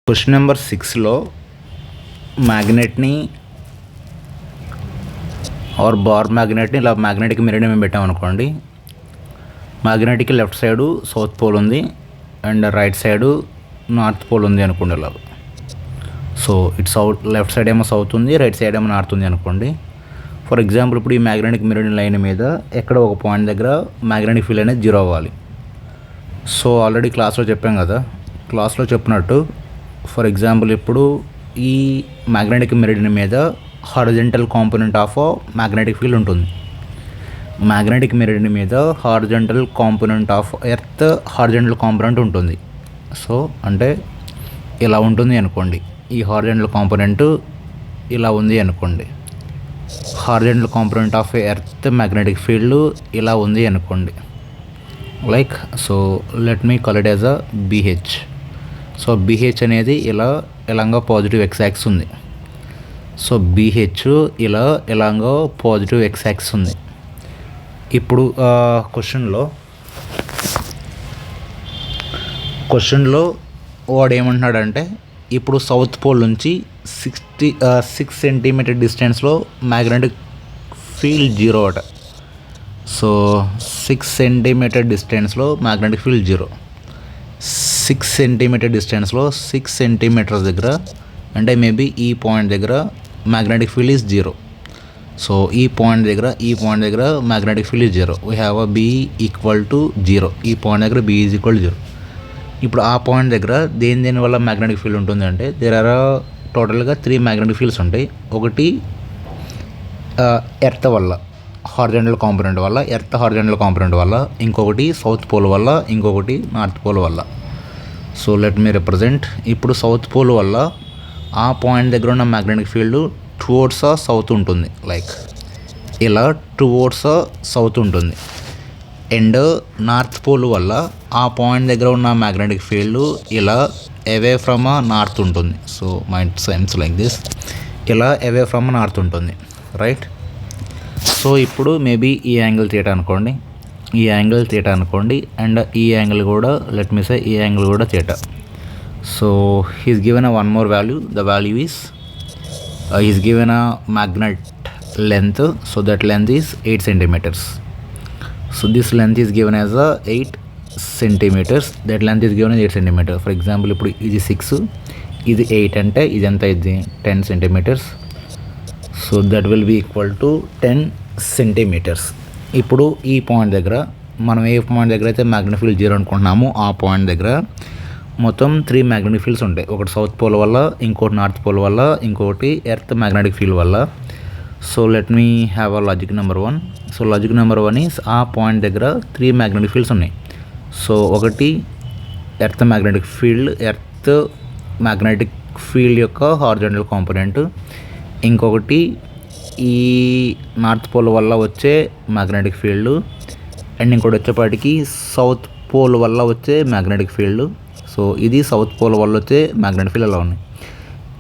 Question number 6లో మ్యాగ్నెట్ని or bar మ్యాగ్నెట్ని ఇలా మ్యాగ్నెటిక్ మిర్రర్ మేము పెట్టామనుకోండి. Magnetic left side south pole ఉంది and right side north pole ఉంది అనుకోండి. ఇలా సో ఇటు లెఫ్ట్ సైడ్ ఏమో సౌత్ ఉంది, రైట్ సైడ్ ఏమో నార్త్ ఉంది అనుకోండి. ఫర్ ఎగ్జాంపుల్ ఇప్పుడు ఈ మ్యాగ్నెటిక్ మిర్రర్ లైన్ మీద ఎక్కడ ఒక పాయింట్ దగ్గర మ్యాగ్నెటిక్ ఫీల్డ్ అనేది 0 అవ్వాలి. సో ఆల్రెడీ క్లాస్లో చెప్పాం కదా, క్లాస్లో చెప్పినట్టు ఫర్ ఎగ్జాంపుల్ ఇప్పుడు ఈ మ్యాగ్నెటిక్ మెరిడియన్ మీద horizontal component of magnetic field ఉంటుంది. మ్యాగ్నెటిక్ మెరిడియన్ మీద horizontal component of earth horizontal component ఉంటుంది. సో అంటే ఇలా ఉంటుంది అనుకోండి. ఈ హారిజంటల్ కాంపోనెంట్ ఇలా ఉంది అనుకోండి. Horizontal component of earth magnetic field ఇలా ఉంది అనుకోండి. Like so let me call it as a BH. So BH అనేది ఇలాగా పాజిటివ్ ఎక్స్ యాక్సిస్ ఉంది. సో BH ఇలాగా పాజిటివ్ ఎక్స్ యాక్సిస్ ఉంది. ఇప్పుడు క్వశ్చన్లో వాడు ఏమంటున్నాడంటే ఇప్పుడు సౌత్ పోల్ నుంచి 6 సెంటీమీటర్ డిస్టెన్స్లో మ్యాగ్నెటిక్ ఫీల్డ్ 0 అట. సో 6 సెంటీమీటర్ డిస్టెన్స్లో మ్యాగ్నెటిక్ ఫీల్డ్ 0. 6 సెంటీమీటర్ డిస్టెన్స్లో 6 సెంటీమీటర్స్ దగ్గర అంటే మేబీ ఈ పాయింట్ దగ్గర మ్యాగ్నెటిక్ ఫీల్డ్ ఈజ్ 0. సో ఈ పాయింట్ దగ్గర magnetic field is 0. We have a B equal to 0. ఈ పాయింట్ దగ్గర B ఈజ్ ఈక్వల్ టు 0. ఇప్పుడు ఆ పాయింట్ దగ్గర దేని వల్ల మ్యాగ్నెటిక్ ఫీల్డ్ ఉంటుంది అంటే దేర్ ఆర్ టోటల్గా 3 మ్యాగ్నెటిక్ ఫీల్డ్స్ ఉంటాయి. ఒకటి ఎర్త్ వల్ల హారిజంటల్ కాంపోనెంట్ వల్ల, ఎర్త్ హారిజంటల్ కాంపోనెంట్ వల్ల, ఇంకొకటి సౌత్ పోల్ వల్ల, ఇంకొకటి నార్త్ పోల్ వల్ల. So let me represent. ఇప్పుడు సౌత్ పోల్ వల్ల ఆ పాయింట్ దగ్గర ఉన్న మ్యాగ్నెటిక్ ఫీల్డ్ టువర్డ్స్ సౌత్ ఉంటుంది. లైక్ ఇలా టువర్డ్స్ సౌత్ ఉంటుంది. అండ్ నార్త్ పోల్ వల్ల ఆ పాయింట్ దగ్గర ఉన్న మ్యాగ్నెటిక్ ఫీల్డ్ ఇలా అవే ఫ్రమ్ నార్త్ ఉంటుంది. So mind sense like this, ఇలా అవే ఫ్రమ్ నార్త్ ఉంటుంది, రైట్? సో ఇప్పుడు మేబీ ఈ యాంగిల్ థీటా అనుకోండి అండ్ ఈ యాంగిల్ కూడా లెట్ మీ సే ఈ యాంగిల్ కూడా theta. So he's given one more value. The value is he's given magnet length. So that length is 8 centimeters. So this length is given as 8 centimeters. That length is given as 8 centimeters. For example ఇప్పుడు ఇది 6, ఇది 8 అంటే ఇది ఎంత ఇది 10 centimeters. So that will be equal to 10 centimeters. ఇప్పుడు ఈ point దగ్గర మనం ఏ పాయింట్ దగ్గర అయితే మ్యాగ్నెటిక్ ఫీల్డ్ 0 అనుకుంటున్నామో ఆ పాయింట్ దగ్గర మొత్తం 3 మ్యాగ్నెటిక్ ఫీల్డ్స్ ఉంటాయి. ఒకటి సౌత్ పోల్ వల్ల, ఇంకోటి నార్త్ పోల్ వల్ల, ఇంకోటి ఎర్త్ మ్యాగ్నెటిక్ ఫీల్డ్ వల్ల. So let me have a logic number 1. So logic number 1 is ఆ పాయింట్ దగ్గర 3 మ్యాగ్నెటిక్ ఫీల్డ్స్ ఉన్నాయి. సో ఒకటి ఎర్త్ మ్యాగ్నెటిక్ ఫీల్డ్ యొక్క హారిజంటల్ కాంపోనెంట్, ఇంకొకటి ఈ నార్త్ పోల్ వల్ల వచ్చే మ్యాగ్నెటిక్ ఫీల్డ్, అండ్ ఇంకోటి వచ్చేపాటికి సౌత్ పోల్ వల్ల వచ్చే మ్యాగ్నెటిక్ ఫీల్డ్. సో ఇది సౌత్ పోల్ వల్ల వచ్చే మ్యాగ్నెటిక్ ఫీల్డ్ అలా ఉన్నాయి.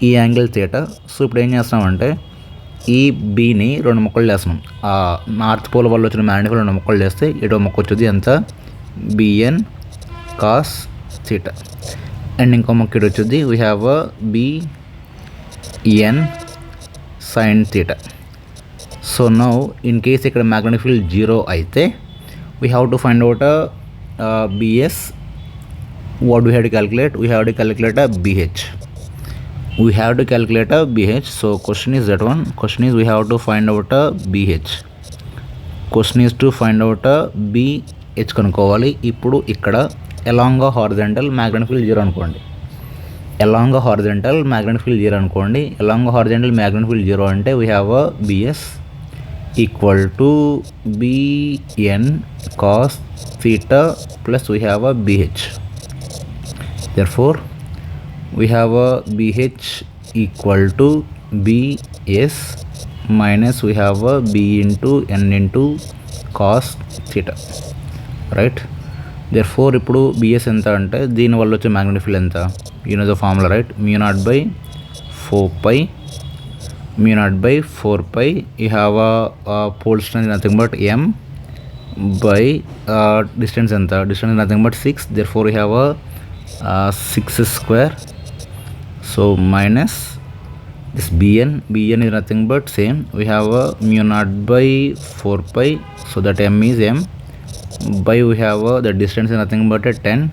ఈ యాంగిల్ థీటా. సో ఇప్పుడు ఏం చేస్తామంటే ఈ బీని 2 ముక్కలు చేస్తున్నాం. ఆ నార్త్ పోల్ వల్ల వచ్చిన మ్యాగ్నెటిక్ ఫీల్డ్ 2 ముక్కలు చేస్తే ఇటో ముక్క వచ్చేది ఎంత BN cos theta. అండ్ ఇంకో ముక్క ఇటు వచ్చేది we have BN sin theta. So now in case ఇక్కడ మ్యాగ్నెటిక్ ఫీల్డ్ 0 అయితే we have to find out BS. what we have to calculate? We have to calculate a BH. So question is that one. Question is we have to find out a BH. Question is to find out a BH కనుక్కోవాలి. ఇప్పుడు ఇక్కడ along a horizontal magnetic field 0 అనుకోండి. along a horizontal magnetic field 0 అంటే we have a BS equal to BN cos theta plus we have a BH. Therefore we have a BH equal to BS minus we have a B into N into cos theta, right? Therefore ఇప్పుడు BS ఎంత అంటే దీనివల్ల వచ్చే magnetic field ఎంత, you know the formula, right? mu0/4pi. You have a pole distance nothing but M by distance ఎంత, distance nothing but 6. Therefore we have a 6 square So minus this bn is nothing but same, we have a mu naught by 4 pi, so that m is m, by we have the distance is nothing but a 10,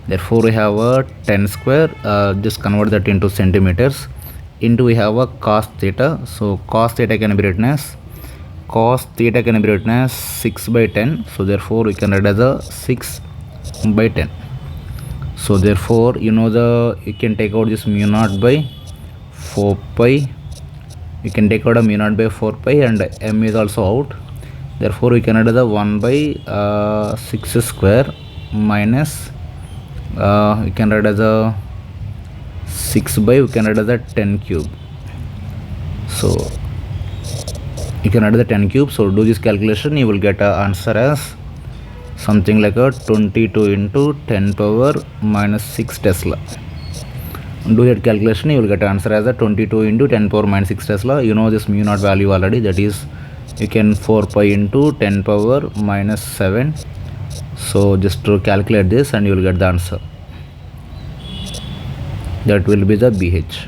therefore we have a 10 square, just convert that into centimeters, into we have a cos theta, so cos theta can be written as 6 by 10, so therefore we can write as a 6 by 10. So therefore you can take out this mu naught by 4 pi, you can take out a mu naught by 4 pi, and m is also out, therefore we can add the 1 by 6 square minus we can write as a 6 by we can write as a 10 cube. So you can add the 10 cube. So do this calculation, you will get a answer as something like a 22 into 10 power minus 6 Tesla. Do that calculation, you will get an answer as a 22 into 10 power minus 6 Tesla. You know this mu naught value already, that is you can 4 pi into 10 power minus 7. So just to calculate this and you will get the answer. That will be the BH.